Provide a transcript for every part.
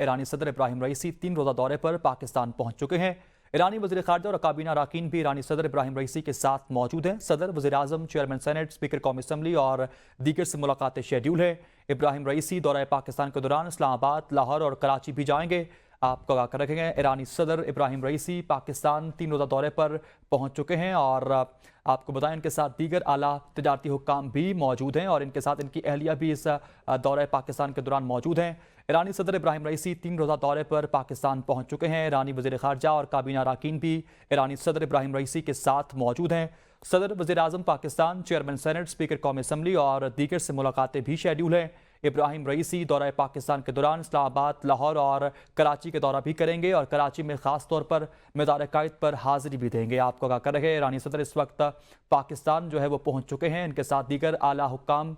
ایرانی صدر Ebrahim Raisi 3 روزہ دورے پر پاکستان پہنچ چکے ہیں۔ ایرانی وزیر خارجہ اور کابینہ اراکین بھی ایرانی صدر ابراہیم رئیسی کے ساتھ موجود ہیں۔ صدر، وزیر اعظم، چیئرمین سینٹ، اسپیکر قومی اسمبلی اور دیگر سے ملاقاتیں شیڈیول ہیں۔ ابراہیم رئیسی دورہ پاکستان کے دوران اسلام آباد، لاہور اور کراچی بھی جائیں گے۔ آپ کو آگاہ کر رکھیں گے، ایرانی صدر ابراہیم رئیسی پاکستان 3 روزہ دورے پر پہنچ چکے ہیں اور آپ کو بتائیں ان کے ساتھ دیگر اعلیٰ تجارتی حکام بھی موجود ہیں اور ان کے ساتھ ان کی اہلیہ بھی اس دورہ پاکستان کے دوران موجود ہیں۔ ایرانی صدر ابراہیم رئیسی 3 روزہ دورے پر پاکستان پہنچ چکے ہیں۔ ایرانی وزیر خارجہ اور کابینہ اراکین بھی ایرانی صدر ابراہیم رئیسی کے ساتھ موجود ہیں۔ صدر، وزیر اعظم پاکستان، چیئرمین سینٹ، اسپیکر قومی اسمبلی اور دیگر سے ملاقاتیں بھی شیڈیول ہیں۔ ابراہیم رئیسی دورہ پاکستان کے دوران اسلام آباد، لاہور اور کراچی کے دورہ بھی کریں گے اور کراچی میں خاص طور پر مزار قائد پر حاضری بھی دیں گے۔ آپ کو آگاہ کر رہے ہیں، ایرانی صدر اس وقت پاکستان جو ہے وہ پہنچ چکے ہیں۔ ان کے ساتھ دیگر اعلیٰ حکام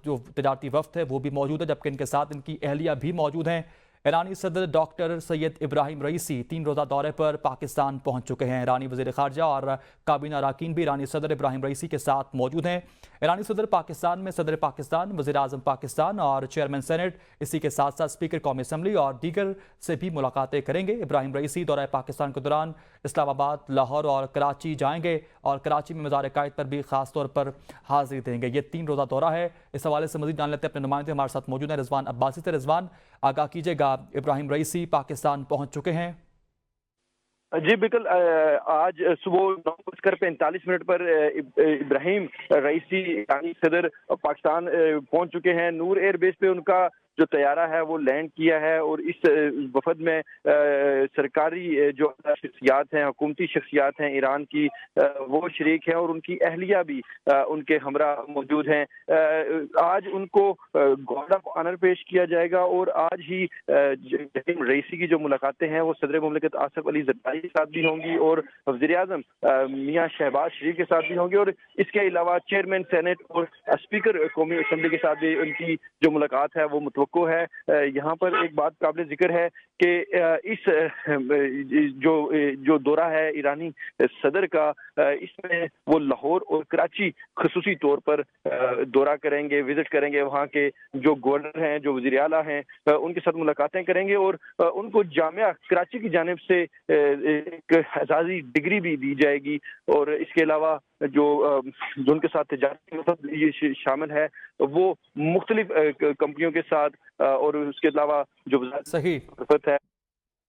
جو تجارتی وفد ہے وہ بھی موجود ہے، جبکہ ان کے ساتھ ان کی اہلیہ بھی موجود ہیں۔ ایرانی صدر ڈاکٹر سید ابراہیم رئیسی 3 روزہ دورے پر پاکستان پہنچ چکے ہیں۔ ایرانی وزیر خارجہ اور کابینہ اراکین بھی ایرانی صدر ابراہیم رئیسی کے ساتھ موجود ہیں۔ ایرانی صدر پاکستان میں صدر پاکستان، وزیر اعظم پاکستان اور چیئرمین سینٹ، اسی کے ساتھ ساتھ اسپیکر قومی اسمبلی اور دیگر سے بھی ملاقاتیں کریں گے۔ ابراہیم رئیسی دورہ پاکستان کے دوران اسلام آباد، لاہور اور کراچی جائیں گے اور کراچی میں مزار قائد پر بھی خاص طور پر حاضری دیں گے۔ یہ 3 روزہ دورہ ہے۔ اس حوالے سے مزید جان لیتے ہیں، اپنے نمائندے ہمارے ساتھ موجود ہیں رضوان عباسی سے۔ رضوان، آگاہ کیجیے گا، ابراہیم رئیسی پاکستان پہنچ چکے ہیں؟ جی بالکل، آج صبح 9:45 پر ابراہیم رئیسی ایرانی صدر پاکستان پہنچ چکے ہیں۔ نور ایئر بیس پہ ان کا جو طیارہ ہے وہ لینڈ کیا ہے اور اس وفد میں سرکاری جو شخصیات ہیں، حکومتی شخصیات ہیں ایران کی، وہ شریک ہیں اور ان کی اہلیہ بھی ان کے ہمراہ موجود ہیں۔ آج ان کو گارڈ آف آنر پیش کیا جائے گا اور آج ہی ابراہیم رئیسی کی جو ملاقاتیں ہیں وہ صدر مملکت آصف علی زرداری کے ساتھ بھی ہوں گی اور وزیر اعظم میاں شہباز شریف کے ساتھ بھی ہوں گی، اور اس کے علاوہ چیئرمین سینٹ اور اسپیکر قومی اسمبلی کے ساتھ بھی ان کی جو ملاقات ہے وہ متوقع ہے۔ یہاں پر ایک بات قابل ذکر ہے کہ اس جو دورہ ہے ایرانی صدر کا، اس میں وہ لاہور اور کراچی خصوصی طور پر دورہ کریں گے، وزٹ کریں گے۔ وہاں کے جو گورنر ہیں، جو وزیر اعلیٰ ہیں، ان کے ساتھ ملاقاتیں کریں گے اور ان کو جامعہ کراچی کی جانب سے ایک اعزازی ڈگری بھی دی جائے گی، اور اس کے علاوہ جو ان کے ساتھ تجارتی شامل ہے وہ مختلف کمپنیوں کے ساتھ، اور اس کے علاوہ جو صحیح وزارت ہے